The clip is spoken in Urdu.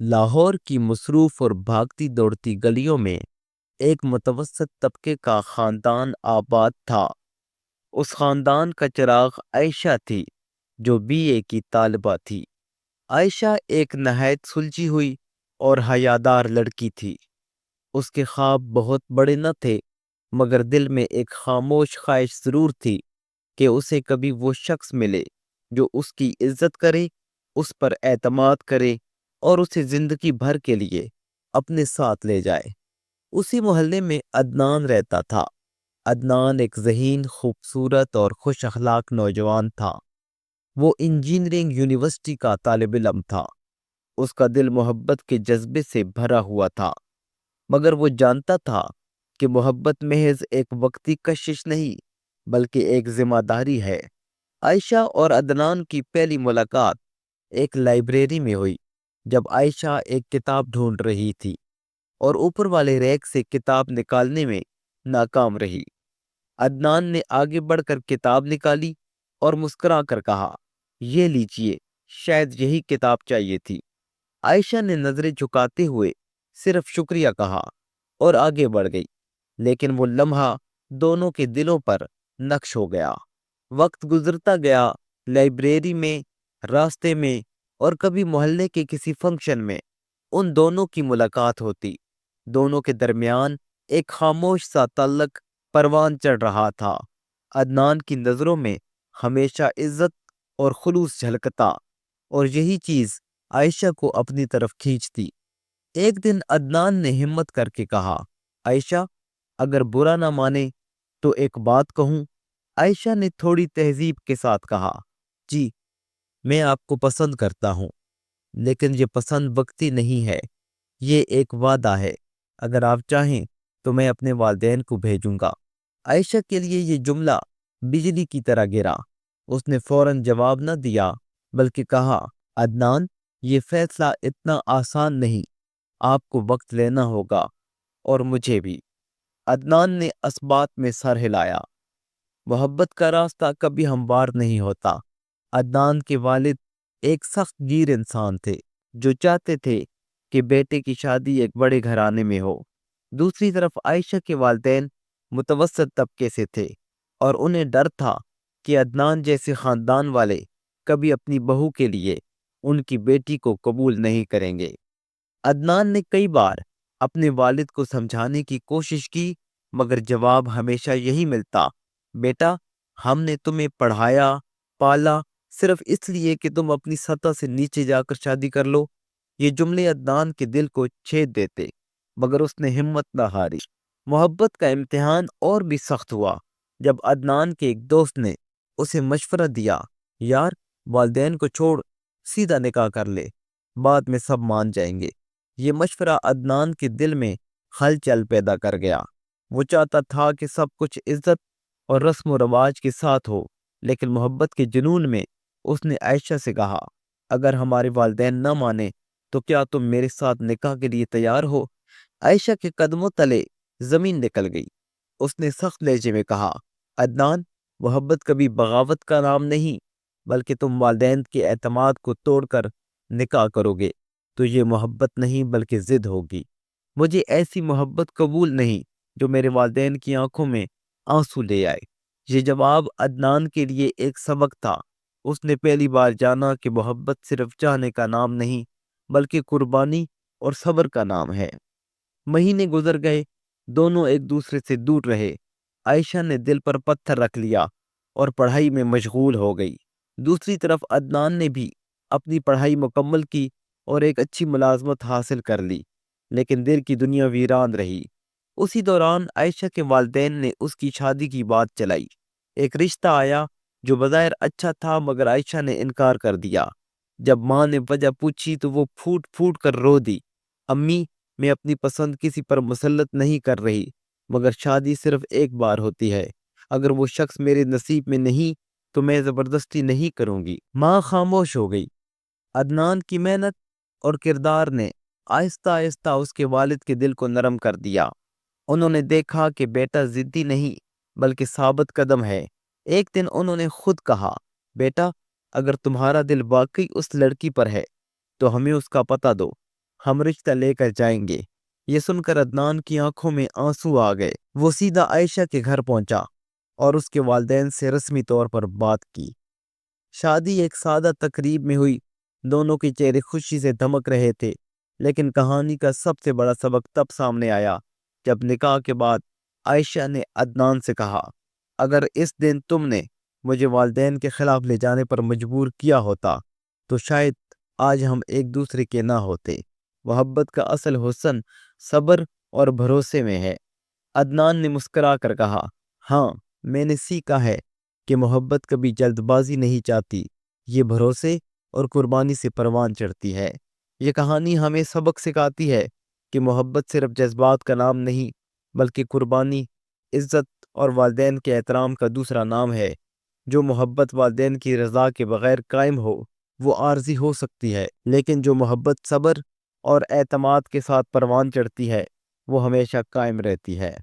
لاہور کی مصروف اور بھاگتی دوڑتی گلیوں میں ایک متوسط طبقے کا خاندان آباد تھا۔ اس خاندان کا چراغ عائشہ تھی، جو BA کی طالبہ تھی۔ عائشہ ایک نہایت سلجھی ہوئی اور حیادار لڑکی تھی۔ اس کے خواب بہت بڑے نہ تھے، مگر دل میں ایک خاموش خواہش ضرور تھی کہ اسے کبھی وہ شخص ملے جو اس کی عزت کرے، اس پر اعتماد کرے اور اسے زندگی بھر کے لیے اپنے ساتھ لے جائے۔ اسی محلے میں عدنان رہتا تھا۔ عدنان ایک ذہین، خوبصورت اور خوش اخلاق نوجوان تھا۔ وہ انجینئرنگ یونیورسٹی کا طالب علم تھا۔ اس کا دل محبت کے جذبے سے بھرا ہوا تھا، مگر وہ جانتا تھا کہ محبت محض ایک وقتی کشش نہیں، بلکہ ایک ذمہ داری ہے۔ عائشہ اور عدنان کی پہلی ملاقات ایک لائبریری میں ہوئی، جب عائشہ ایک کتاب ڈھونڈ رہی تھی اور اوپر والے ریک سے کتاب نکالنے میں ناکام رہی۔ عدنان نے آگے بڑھ کر کتاب نکالی اور مسکرا کر کہا، یہ لیجئے، شاید یہی کتاب چاہیے تھی۔ عائشہ نے نظریں جھکاتے ہوئے صرف شکریہ کہا اور آگے بڑھ گئی، لیکن وہ لمحہ دونوں کے دلوں پر نقش ہو گیا۔ وقت گزرتا گیا، لائبریری میں، راستے میں اور کبھی محلے کے کسی فنکشن میں ان دونوں کی ملاقات ہوتی۔ دونوں کے درمیان ایک خاموش سا تعلق پروان چڑھ رہا تھا۔ عدنان کی نظروں میں ہمیشہ عزت اور خلوص جھلکتا، اور یہی چیز عائشہ کو اپنی طرف کھینچتی۔ ایک دن عدنان نے ہمت کر کے کہا، عائشہ، اگر برا نہ مانے تو ایک بات کہوں؟ عائشہ نے تھوڑی تہذیب کے ساتھ کہا، جی، میں آپ کو پسند کرتا ہوں، لیکن یہ پسند وقتی نہیں ہے، یہ ایک وعدہ ہے۔ اگر آپ چاہیں تو میں اپنے والدین کو بھیجوں گا۔ عائشہ کے لیے یہ جملہ بجلی کی طرح گرا۔ اس نے فوراً جواب نہ دیا، بلکہ کہا، عدنان، یہ فیصلہ اتنا آسان نہیں، آپ کو وقت لینا ہوگا، اور مجھے بھی۔ عدنان نے اسبات میں سر ہلایا۔ محبت کا راستہ کبھی ہموار نہیں ہوتا۔ عدنان کے والد ایک سخت گیر انسان تھے، جو چاہتے تھے کہ بیٹے کی شادی ایک بڑے گھرانے میں ہو۔ دوسری طرف عائشہ کے والدین متوسط طبقے سے تھے، اور انہیں ڈر تھا کہ عدنان جیسے خاندان والے کبھی اپنی بہو کے لیے ان کی بیٹی کو قبول نہیں کریں گے۔ عدنان نے کئی بار اپنے والد کو سمجھانے کی کوشش کی، مگر جواب ہمیشہ یہی ملتا، بیٹا، ہم نے تمہیں پڑھایا، پالا، صرف اس لیے کہ تم اپنی سطح سے نیچے جا کر شادی کر لو۔ یہ جملے عدنان کے دل کو چھید دیتے، مگر اس نے ہمت نہ ہاری۔ محبت کا امتحان اور بھی سخت ہوا جب عدنان کے ایک دوست نے اسے مشورہ دیا، یار، والدین کو چھوڑ، سیدھا نکاح کر لے، بعد میں سب مان جائیں گے۔ یہ مشورہ عدنان کے دل میں ہلچل پیدا کر گیا۔ وہ چاہتا تھا کہ سب کچھ عزت اور رسم و رواج کے ساتھ ہو، لیکن محبت کے جنون میں اس نے عائشہ سے کہا، اگر ہمارے والدین نہ مانے تو کیا تم میرے ساتھ نکاح کے لیے تیار ہو؟ عائشہ کے قدموں تلے زمین نکل گئی۔ اس نے سخت لہجے میں کہا، عدنان، محبت کبھی بغاوت کا نام نہیں، بلکہ تم والدین کے اعتماد کو توڑ کر نکاح کرو گے تو یہ محبت نہیں بلکہ ضد ہوگی۔ مجھے ایسی محبت قبول نہیں جو میرے والدین کی آنکھوں میں آنسو لے آئے۔ یہ جواب عدنان کے لیے ایک سبق تھا۔ اس نے پہلی بار جانا کہ محبت صرف چاہنے کا نام نہیں، بلکہ قربانی اور صبر کا نام ہے۔ مہینے گزر گئے، دونوں ایک دوسرے سے دور رہے۔ عائشہ نے دل پر پتھر رکھ لیا اور پڑھائی میں مشغول ہو گئی۔ دوسری طرف عدنان نے بھی اپنی پڑھائی مکمل کی اور ایک اچھی ملازمت حاصل کر لی، لیکن دل کی دنیا ویران رہی۔ اسی دوران عائشہ کے والدین نے اس کی شادی کی بات چلائی۔ ایک رشتہ آیا جو بظاہر اچھا تھا، مگر عائشہ نے انکار کر دیا۔ جب ماں نے وجہ پوچھی تو وہ پھوٹ پھوٹ کر رو دی، امی، میں اپنی پسند کسی پر مسلط نہیں کر رہی، مگر شادی صرف ایک بار ہوتی ہے۔ اگر وہ شخص میرے نصیب میں نہیں تو میں زبردستی نہیں کروں گی۔ ماں خاموش ہو گئی۔ عدنان کی محنت اور کردار نے آہستہ آہستہ اس کے والد کے دل کو نرم کر دیا۔ انہوں نے دیکھا کہ بیٹا ضدی نہیں بلکہ ثابت قدم ہے۔ ایک دن انہوں نے خود کہا، بیٹا، اگر تمہارا دل واقعی اس لڑکی پر ہے تو ہمیں اس کا پتہ دو، ہم رشتہ لے کر جائیں گے۔ یہ سن کر عدنان کی آنکھوں میں آنسو آ گئے۔ وہ سیدھا عائشہ کے گھر پہنچا اور اس کے والدین سے رسمی طور پر بات کی۔ شادی ایک سادہ تقریب میں ہوئی، دونوں کے چہرے خوشی سے دمک رہے تھے، لیکن کہانی کا سب سے بڑا سبق تب سامنے آیا جب نکاح کے بعد عائشہ نے عدنان سے کہا، اگر اس دن تم نے مجھے والدین کے خلاف لے جانے پر مجبور کیا ہوتا تو شاید آج ہم ایک دوسرے کے نہ ہوتے۔ محبت کا اصل حسن صبر اور بھروسے میں ہے۔ عدنان نے مسکرا کر کہا، ہاں، میں نے سیکھا ہے کہ محبت کبھی جلد بازی نہیں چاہتی، یہ بھروسے اور قربانی سے پروان چڑھتی ہے۔ یہ کہانی ہمیں سبق سکھاتی ہے کہ محبت صرف جذبات کا نام نہیں، بلکہ قربانی، عزت اور والدین کے احترام کا دوسرا نام ہے۔ جو محبت والدین کی رضا کے بغیر قائم ہو وہ عارضی ہو سکتی ہے، لیکن جو محبت صبر اور اعتماد کے ساتھ پروان چڑھتی ہے وہ ہمیشہ قائم رہتی ہے۔